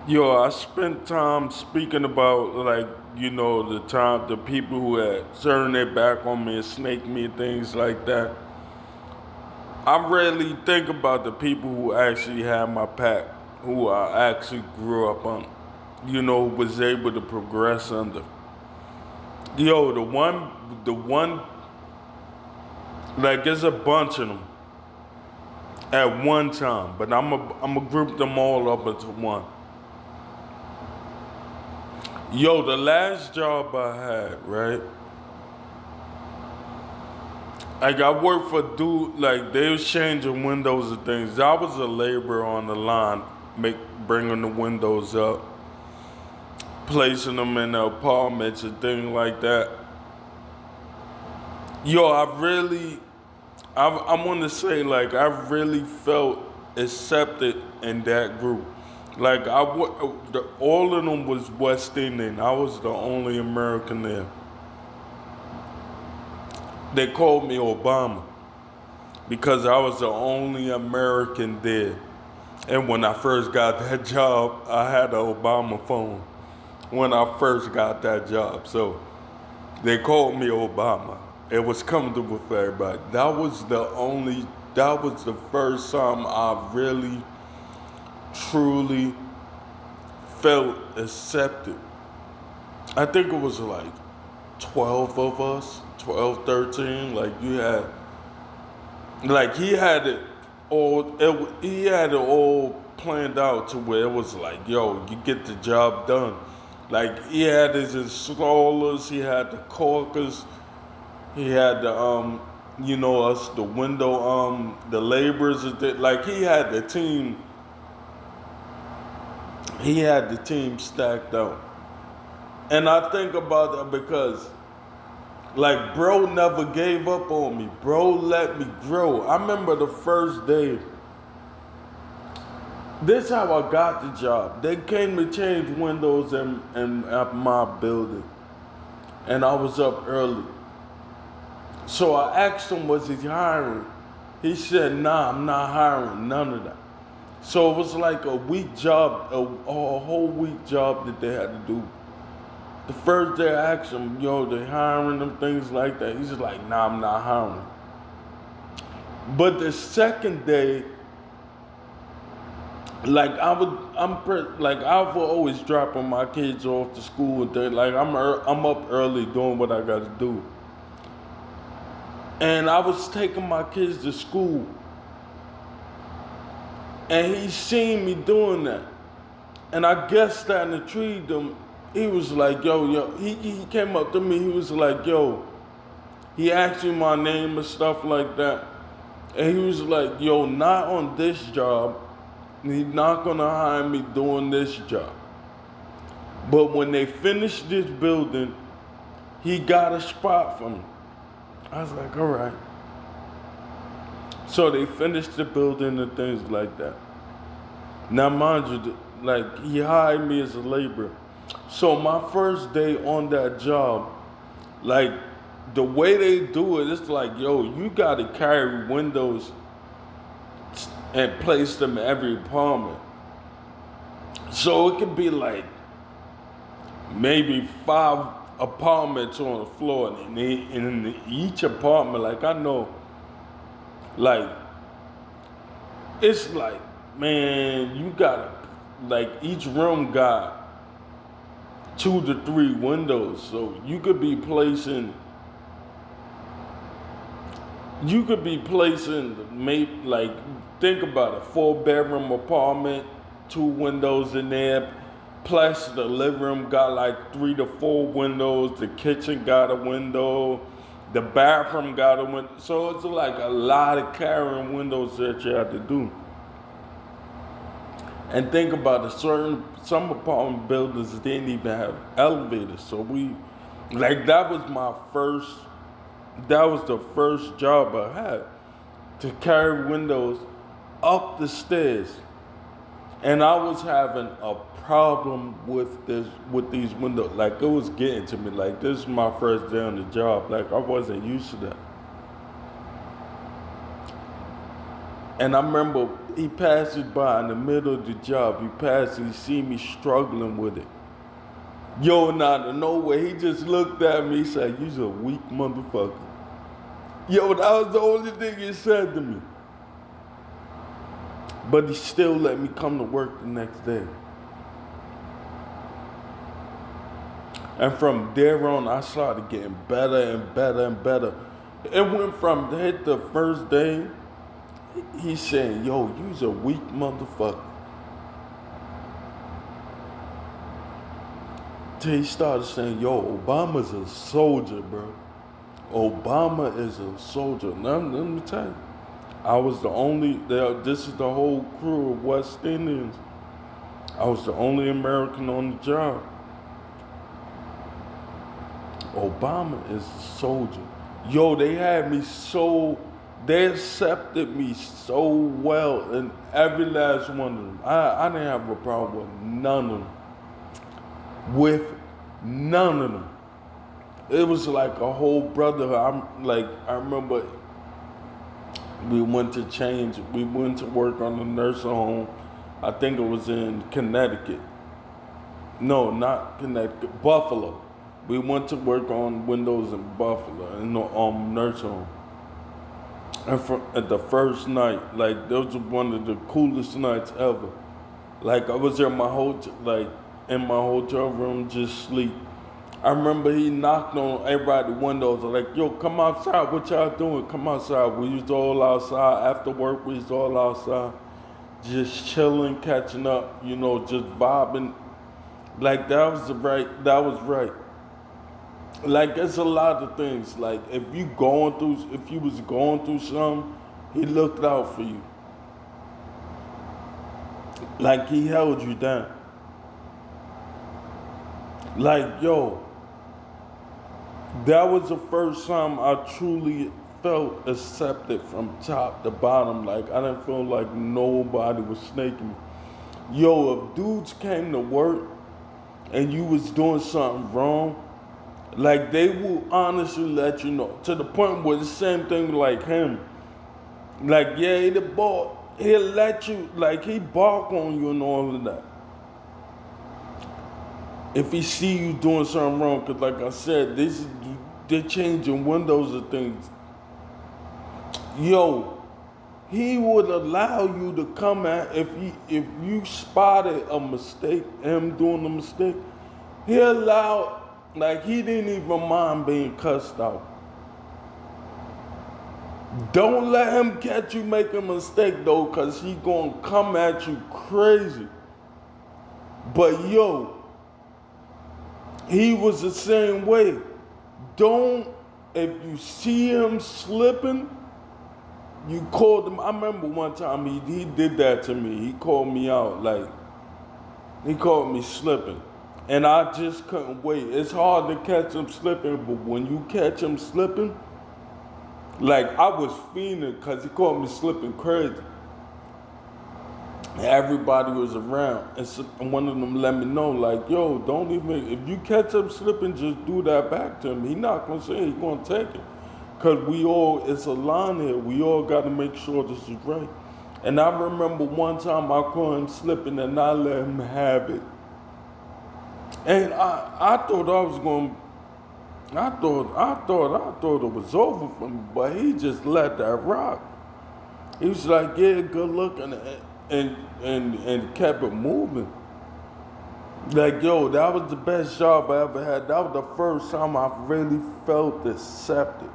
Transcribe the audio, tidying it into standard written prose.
Yo, I spent time speaking about the people who had turned their back on me and snaked me and things like that. I rarely think about the people who actually had my back, who I actually grew up on, was able to progress under. Yo, the one, like, there's a bunch of them at one time, but I'm gonna group them all up into one. Yo, the last job I had, right? Like I worked for dude, like they was changing windows and things. I was a laborer on the line, bringing the windows up, placing them in the apartments and things like that. Yo, I want to say like I really felt accepted in that group. Like all of them was West Indian. I was the only American there. They called me Obama because I was the only American there. And when I first got that job, I had an Obama phone when I first got that job. So they called me Obama. It was comfortable for everybody. That was the first time I really, truly felt accepted. I think it was like 12 of us, 12, 13. He had it he had it all planned out to where it was like, yo, you get the job done. Like he had his installers, he had the caulkers, he had us, the window, the laborers. Like he had the team stacked out. And I think about that because, like, bro never gave up on me. Bro let me grow. I remember the first day. This is how I got the job. They came to change windows in at my building, and I was up early. So I asked him, was he hiring? He said, nah, I'm not hiring, none of that. So it was like a week job, a whole week job that they had to do. The first day I asked him, yo, they hiring them, things like that. He's just like, nah, I'm not hiring. But the second day, like I would always dropping my kids off to school and things. Like I'm up early doing what I got to do, and I was taking my kids to school, and he seen me doing that, and I guessed that and intrigued him. He was like, yo. He came up to me. He was like, yo. He asked me my name and stuff like that, and he was like, yo, not on this job. He's not gonna hire me doing this job. But when they finish this building, he got a spot for me. I was like, all right. So they finished the building and things like that. Now, mind you, like he hired me as a laborer. So my first day on that job, like the way they do it, it's like, yo, you gotta carry windows and place them in every apartment. So it could be like maybe 5 apartments on the floor, and in each apartment, like I know, like it's like, man, you gotta, like each room got 2 to 3 windows, so you could be placing maybe, like, think about it, 4 bedroom apartment, 2 windows in there, plus the living room got like 3 to 4 windows, the kitchen got a window, the bathroom got a window. So it's like a lot of carrying windows that you have to do. And think about it, some apartment buildings didn't even have elevators. So that was the first job I had, to carry windows up the stairs. And I was having a problem with these windows. Like it was getting to me. Like this is my first day on the job. Like I wasn't used to that. And I remember he passes by in the middle of the job. He passes, he see me struggling with it. Yo, and out of nowhere, he just looked at me. He said, "You's a weak motherfucker." Yo, that was the only thing he said to me. But he still let me come to work the next day. And from there on, I started getting better and better and better. It went from hit the first day, he's saying, "Yo, you's a weak motherfucker." Till he started saying, "Yo, Obama's a soldier, bro. Obama is a soldier." Now, let me tell you, I was the only, this is the whole crew of West Indians. I was the only American on the job. Obama is a soldier. Yo, they had me so, they accepted me so well, and every last one of them. I didn't have a problem with none of them. With none of them. It was like a whole brotherhood. I remember we went to work on the nursing home. I think it was in Connecticut. No, not Connecticut, Buffalo. We went to work on windows in Buffalo, in the nursing home. And at the first night, like, that was one of the coolest nights ever. Like, I was in my hotel room, just sleep. I remember he knocked on everybody's windows, like, "Yo, come outside, what y'all doing? Come outside." We used to all outside, after work, we used to all outside, just chilling, catching up, just vibing. Like, that was right. Like, it's a lot of things. Like, if you was going through something, he looked out for you. Like, he held you down. Like, yo, that was the first time I truly felt accepted from top to bottom. Like, I didn't feel like nobody was snaking me. Yo, if dudes came to work and you was doing something wrong, like, they will honestly let you know. To the point where the same thing like him. Like, yeah, he the boss. He'll let you, like, he bark on you and all of that. If he see you doing something wrong, because like I said, they're changing windows and things. Yo, he would allow you to come at, if you spotted a mistake, him doing a mistake, he allowed, like, he didn't even mind being cussed out. Don't let him catch you making a mistake, though, because he gonna come at you crazy. But yo, he was the same way. If you see him slipping, you called him. I remember one time he did that to me. He called me out, like, he called me slipping. And I just couldn't wait. It's hard to catch him slipping, but when you catch him slipping, like, I was fiending because he called me slipping crazy. Everybody was around, and one of them let me know, like, "Yo, don't even, if you catch him slipping, just do that back to him. He not gonna say it, he gonna take it. Because it's a line here. We all got to make sure this is right." And I remember one time I caught him slipping and I let him have it. And I thought I was going, I thought it was over for me, but he just let that rock. He was like, "Yeah, good looking," and kept it moving. Like, yo, that was the best job I ever had. That was the first time I really felt accepted.